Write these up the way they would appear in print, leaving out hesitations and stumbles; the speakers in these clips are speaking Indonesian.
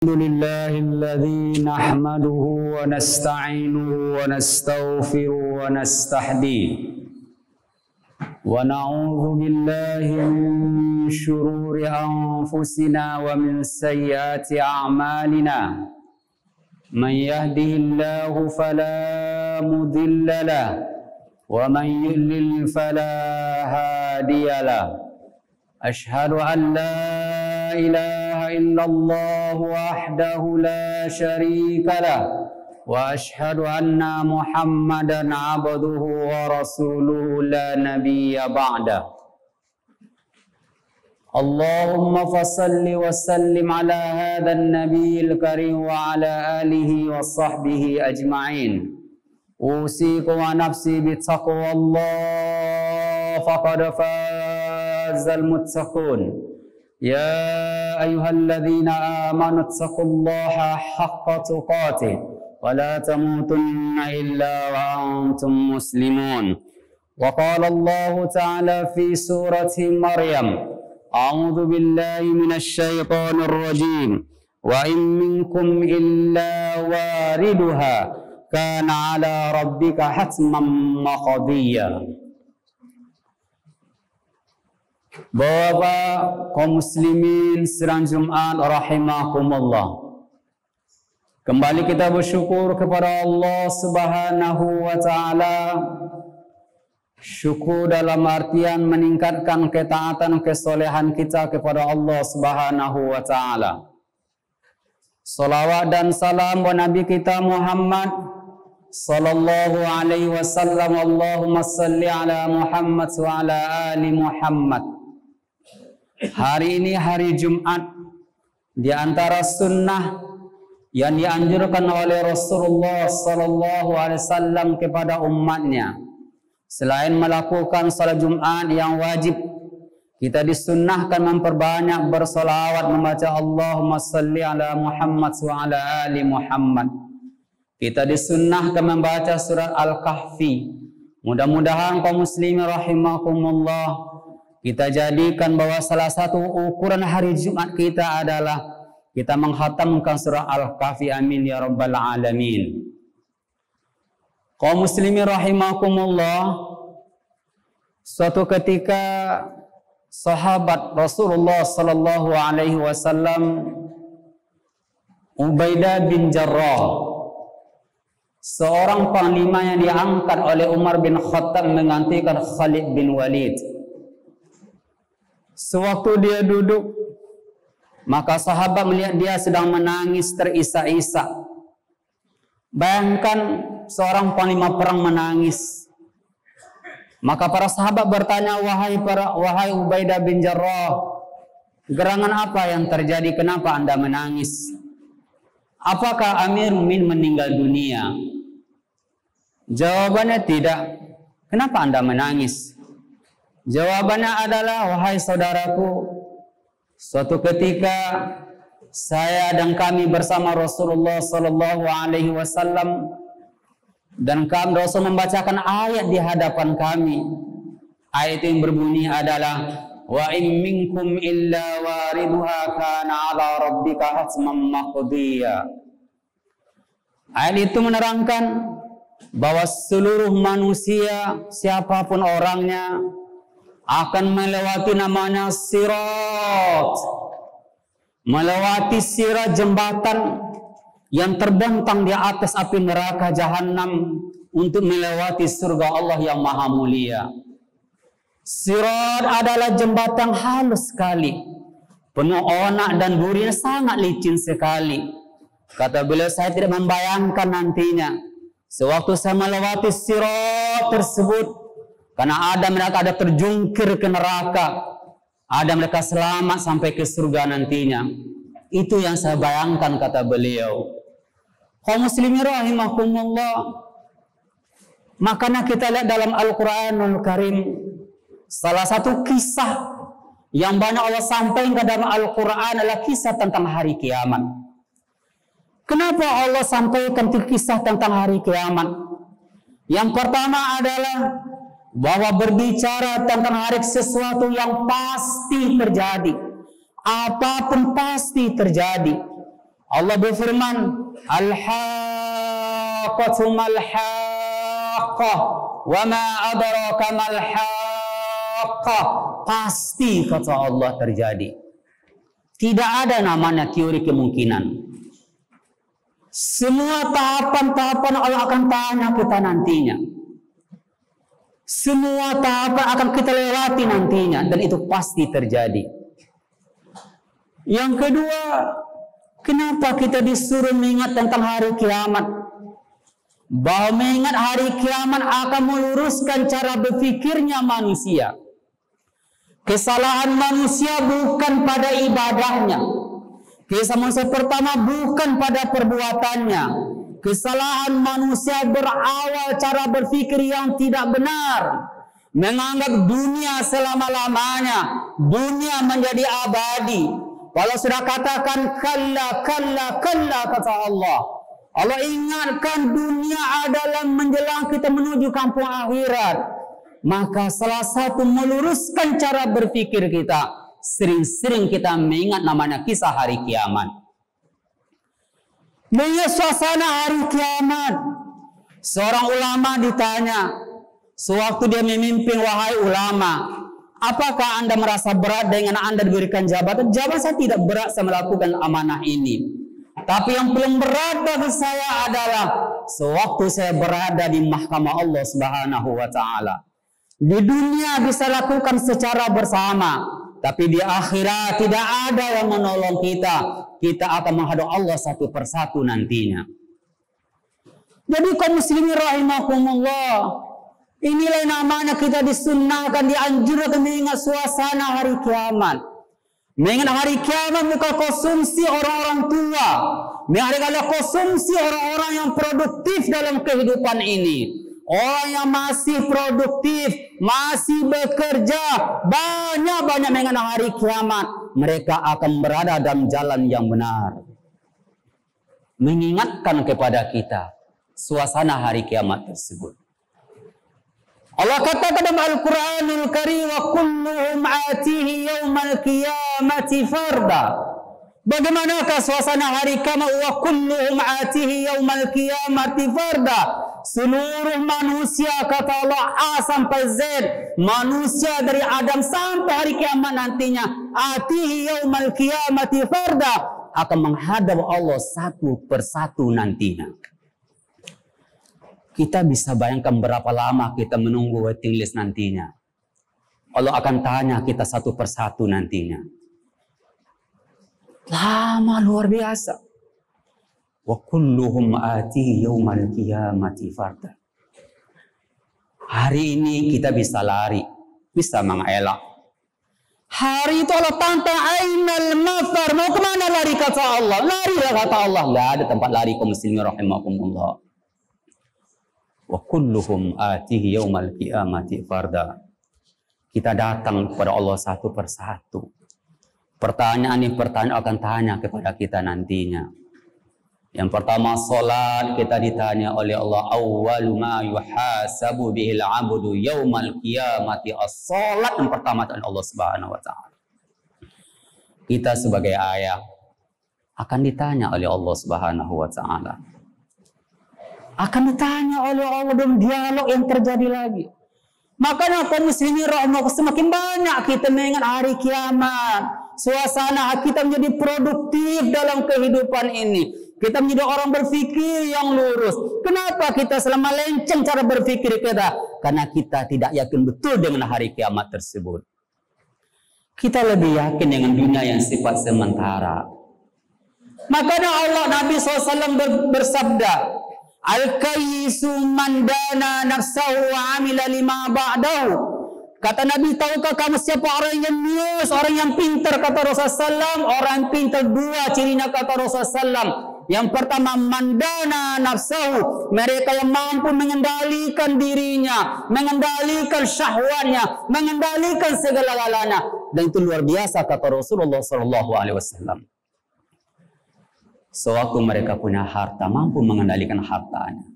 الحمد لله الذي نحمده ونستعينه ونستغفره ونستهديه ونعوذ بالله من شرور أنفسنا ومن سيئات أعمالنا من يهده الله فلا مضل له ومن يضلل فلا هادي له أشهد أن لا إله إلا الله وحده لا شريك له وأشهد أن محمدا عبده ورسوله لا نبي بعده اللهم فصل وسلم على هذا النبي الكريم وعلى آله وصحبه أجمعين أوصيكم ونفسي بتقوى الله فقد فاز المتقون يا أيها الذين آمنوا اتقوا الله حق تقاته ولا تموتن إلا وأنتم مسلمون وقال الله تعالى في سورة مريم أعوذ بالله من الشيطان الرجيم وإن منكم إلا واردها كان على ربك حتما مقضيا. Bapak kaum muslimin sedang Jumat rahimakumullah. Kembali kita bersyukur kepada Allah Subhanahu wa taala. Syukur dalam artian meningkatkan ketaatan kesolehan kita kepada Allah Subhanahu wa taala. Salawat dan salam buat Nabi kita Muhammad sallallahu alaihi wasallam. Allahumma salli ala Muhammad wa ala ali Muhammad. Hari ini hari Jumat, di antara sunnah yang dianjurkan oleh Rasulullah sallallahu alaihi wasallam kepada umatnya, selain melakukan salat Jumat yang wajib, kita disunnahkan memperbanyak bersolawat membaca Allahumma salli ala Muhammad wa ala ali Muhammad. Kita disunnahkan membaca surat Al-Kahfi. Mudah-mudahan kaum muslimin rahimakumullah, kita jadikan bahwa salah satu ukuran hari Jumat kita adalah kita menghatamkan surah Al-Kahfi. Amin ya rabbal alamin. Kaum muslimin rahimakumullah, suatu ketika sahabat Rasulullah sallallahu alaihi wasallam Ubaidah bin Jarrah, seorang panglima yang diangkat oleh Umar bin Khattab menggantikan Khalid bin Walid. Sewaktu dia duduk, maka sahabat melihat dia sedang menangis terisak-isak. Bayangkan seorang panglima perang menangis. Maka para sahabat bertanya, wahai Ubaidah bin Jarrah, gerangan apa yang terjadi? Kenapa Anda menangis? Apakah Amir Mu'minin meninggal dunia? Jawabannya tidak. Kenapa Anda menangis? Jawabannya adalah, wahai saudaraku, suatu ketika saya dan kami bersama Rasulullah sallallahu alaihi wasallam, dan kami Rasul membacakan ayat di hadapan kami. Ayat yang berbunyi adalah wa in minkum illa wariduha kana ala rabbika hatman maqdiya. Ayat itu menerangkan bahwa seluruh manusia, siapapun orangnya, akan melewati namanya sirat. Melewati sirat, jembatan yang terbentang di atas api neraka jahanam untuk melewati surga Allah yang maha mulia. Sirat adalah jembatan halus sekali, penuh onak dan duri, sangat licin sekali. Kata beliau, saya tidak membayangkan nantinya sewaktu saya melewati sirat tersebut, karena ada mereka ada terjungkir ke neraka, ada mereka selamat sampai ke surga nantinya. Itu yang saya bayangkan, kata beliau. Kaum muslimin rahimakumullah, makanya kita lihat dalam Al-Quranul Karim, salah satu kisah yang banyak Allah sampaikan dalam Al-Quran adalah kisah tentang hari kiamat. Kenapa Allah sampaikan kisah tentang hari kiamat? Yang pertama adalah bahwa berbicara tentang hari sesuatu yang pasti terjadi. Apapun pasti terjadi. Allah berfirman, Al-haqqatu mal-haqqah, wa ma adraka mal-haqqah. Pasti kata Allah terjadi. Tidak ada namanya teori kemungkinan. Semua tahapan-tahapan Allah akan tanya kita nantinya. Semua tahapan akan kita lewati nantinya, dan itu pasti terjadi. Yang kedua, kenapa kita disuruh mengingat tentang hari kiamat? Bahwa mengingat hari kiamat akan meluruskan cara berfikirnya manusia. Kesalahan manusia bukan pada ibadahnya. Kesalahan manusia pertama bukan pada perbuatannya. Kesalahan manusia berawal cara berfikir yang tidak benar. Menganggap dunia selama-lamanya. Dunia menjadi abadi. Kalau sudah katakan kalla, kalla, kalla kata Allah. Allah ingatkan dunia adalah menjelang kita menuju kampung akhirat. Maka salah satu meluruskan cara berfikir kita. Sering-sering kita mengingat namanya kisah hari kiamat. Mengingat suasana hari kiamat. Seorang ulama ditanya, sewaktu dia memimpin, wahai ulama, apakah Anda merasa berat dengan Anda diberikan jabatan? Jawab, saya tidak berat saya melakukan amanah ini. Tapi yang paling berat bagi saya adalah sewaktu saya berada di mahkamah Allah Subhanahu wa Ta'ala. Di dunia bisa lakukan secara bersama. Tapi di akhirat tidak ada yang menolong kita. Kita akan menghadap Allah satu persatu nantinya. Jadi kaum muslimin rahimakumullah, inilah namanya kita disunnahkan, dianjurkan mengingat suasana hari kiamat. Mengingat hari kiamat bukan konsumsi orang-orang tua. Mengingat konsumsi orang-orang yang produktif dalam kehidupan ini. Orang yang masih produktif, masih bekerja, banyak-banyak mengenai hari kiamat. Mereka akan berada dalam jalan yang benar. Mengingatkan kepada kita suasana hari kiamat tersebut. Allah katakan dalam Al-Quranul Karim, wa kulluhum atihi yaumal qiyamati farda. Bagaimanakah suasana hari kiamat? Wa kulluhum atihi yaumal qiyamati farda. Seluruh manusia, kata Allah, A sampai Z, manusia dari Adam sampai hari kiamat nantinya, atihi yaumal qiyamati farda, akan menghadap Allah satu persatu nantinya. Kita bisa bayangkan berapa lama kita menunggu waiting list nantinya. Allah akan tanya kita satu persatu nantinya. Lama luar biasa. Wa kulluhum atihi yaumal qiyamati farda. Hari ini kita bisa lari, bisa mengelak. Hari itu Allah tantang, ainal mafar, mau kemana lari kata Allah? Larilah kata Allah. Enggak ada tempat lari kaum muslimin rahimakumullah. Wa kulluhum atihi yaumal qiyamati farda. Kita datang kepada Allah satu persatu. Pertanyaan akan tanya kepada kita nantinya. Yang pertama, salat, kita ditanya oleh Allah, awwalu ma yuhasabu bihil abdu yaumal qiyamati as-salat. Yang pertama oleh Allah Subhanahu wa Ta'ala. Kita sebagai ayah akan ditanya oleh Allah Subhanahu wa Ta'ala. Akan ditanya oleh Allah dalam dialog yang terjadi lagi. Makanya kaum muslimin rahimahullah, semakin banyak kita mengingat hari kiamat. Suasana kita menjadi produktif dalam kehidupan ini. Kita menjadi orang berfikir yang lurus. Kenapa kita selama lenceng cara berfikir kita? Karena kita tidak yakin betul dengan hari kiamat tersebut. Kita lebih yakin dengan dunia yang sifat sementara. Makanya Allah, Nabi SAW bersabda, Al-kayyisu man dana nafsahu wa amila lima ba'dahu. Kata Nabi, tahukah kamu siapa orang yang jenius, orang yang pintar, kata Rasulullah SAW. Orang yang pintar dua cirinya, kata Rasulullah SAW. Yang pertama, mandana nafsahu, mereka yang mampu mengendalikan dirinya, mengendalikan syahwatnya, mengendalikan segala-galanya. Dan itu luar biasa, kata Rasulullah SAW. Sewaktu mereka punya harta, mampu mengendalikan hartanya.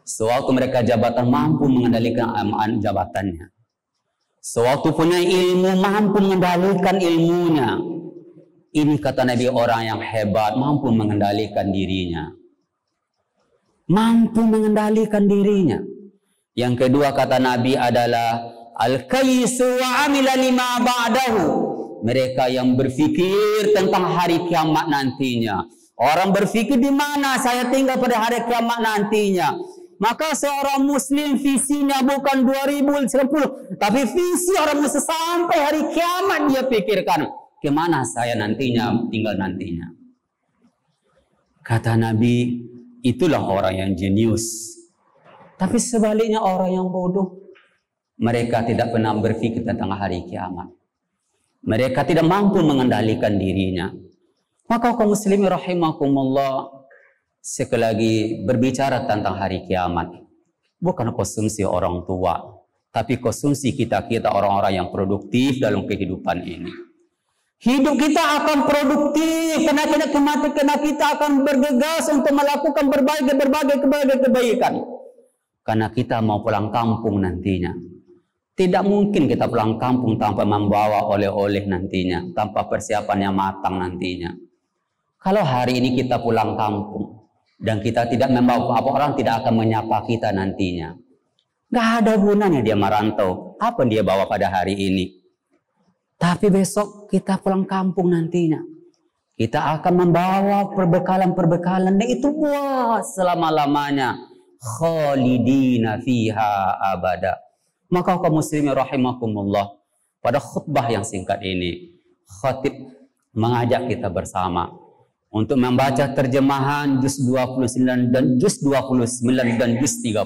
Sewaktu mereka jabatan, mampu mengendalikan jabatannya. Sewaktu punya ilmu, mampu mengendalikan ilmunya. Ini kata Nabi orang yang hebat, mampu mengendalikan dirinya. Mampu mengendalikan dirinya. Yang kedua kata Nabi adalah al-kaisu wa amila lima ba'dahu. Mereka yang berfikir tentang hari kiamat nantinya. Orang berfikir di mana saya tinggal pada hari kiamat nantinya. Maka seorang muslim visinya bukan 2010, tapi visi orang muslim sampai hari kiamat dia pikirkan, kemana saya nantinya tinggal nantinya. Kata Nabi, itulah orang yang jenius. Tapi sebaliknya orang yang bodoh, mereka tidak pernah berfikir tentang hari kiamat. Mereka tidak mampu mengendalikan dirinya. Maka kaum muslimin rahimakumullah, sekali lagi berbicara tentang hari kiamat, bukan konsumsi orang tua, tapi konsumsi kita orang-orang yang produktif dalam kehidupan ini. Hidup kita akan produktif karena kita akan bergegas untuk melakukan berbagai kebaikan. Karena kita mau pulang kampung nantinya. Tidak mungkin kita pulang kampung tanpa membawa oleh-oleh nantinya, tanpa persiapan yang matang nantinya. Kalau hari ini kita pulang kampung dan kita tidak membawa apa, orang tidak akan menyapa kita nantinya. Gak ada gunanya dia merantau. Apa dia bawa pada hari ini? Tapi besok kita pulang kampung nantinya. Kita akan membawa perbekalan-perbekalan dan itu buat selama-lamanya. Khalidina fiha abada. Maka kaum muslimin rahimakumullah, pada khutbah yang singkat ini, khatib mengajak kita bersama untuk membaca terjemahan juz 29 dan juz 29 dan juz 30.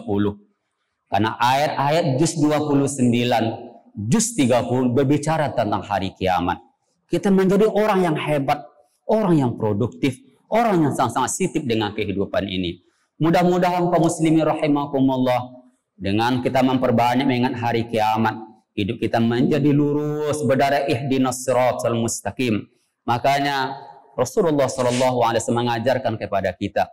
Karena ayat-ayat juz 29, juz 30 berbicara tentang hari kiamat. Kita menjadi orang yang hebat, orang yang produktif, orang yang sangat-sangat sensitif dengan kehidupan ini. Mudah-mudahan kaum muslimin rahimakumullah, dengan kita memperbanyak mengingat hari kiamat, hidup kita menjadi lurus, berdarah ihdinas siratal mustaqim. Makanya Rasulullah SAW mengajarkan kepada kita,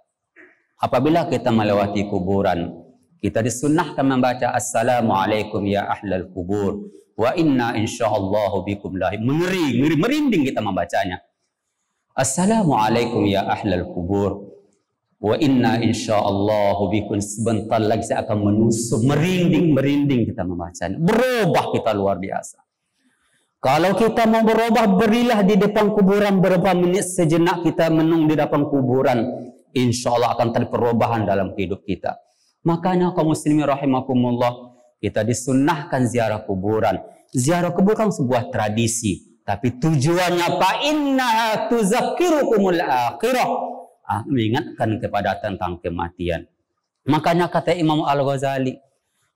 apabila kita melewati kuburan, kita disunnahkan membaca Assalamualaikum ya ahlal kubur, wa inna insyaallahu bikum lahim. Merinding kita membacanya. Assalamualaikum ya ahlal kubur, wa inna insyaallahu bikum. Sebentar lagi saya akan menusuk. Merinding kita membacanya. Berubah kita luar biasa. Kalau kita mau berubah, berilah di depan kuburan beberapa menit sejenak kita menung di depan kuburan. Insya Allah akan terjadi perubahan dalam hidup kita. Makanya kaum muslimin rahimakumullah, kita disunnahkan ziarah kuburan. Ziarah kuburan sebuah tradisi, tapi tujuannya fa innaha tuzakkirukumul akhirah. Mengingatkan kepada tentang kematian. Makanya kata Imam Al-Ghazali,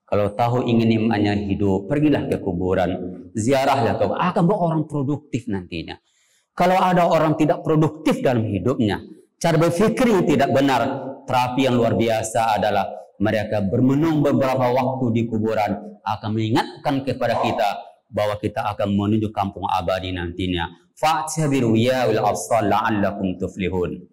kalau tahu ingin imannya hidup, pergilah ke kuburan, ziarahlah ke kuburan, akan orang produktif nantinya. Kalau ada orang tidak produktif dalam hidupnya, cara berpikir yang tidak benar, terapi yang luar biasa adalah mereka bermenung beberapa waktu di kuburan, akan mengingatkan kepada kita bahwa kita akan menuju kampung abadi nantinya. Fa'tabiru ya ul absar la'allakum tuflihun.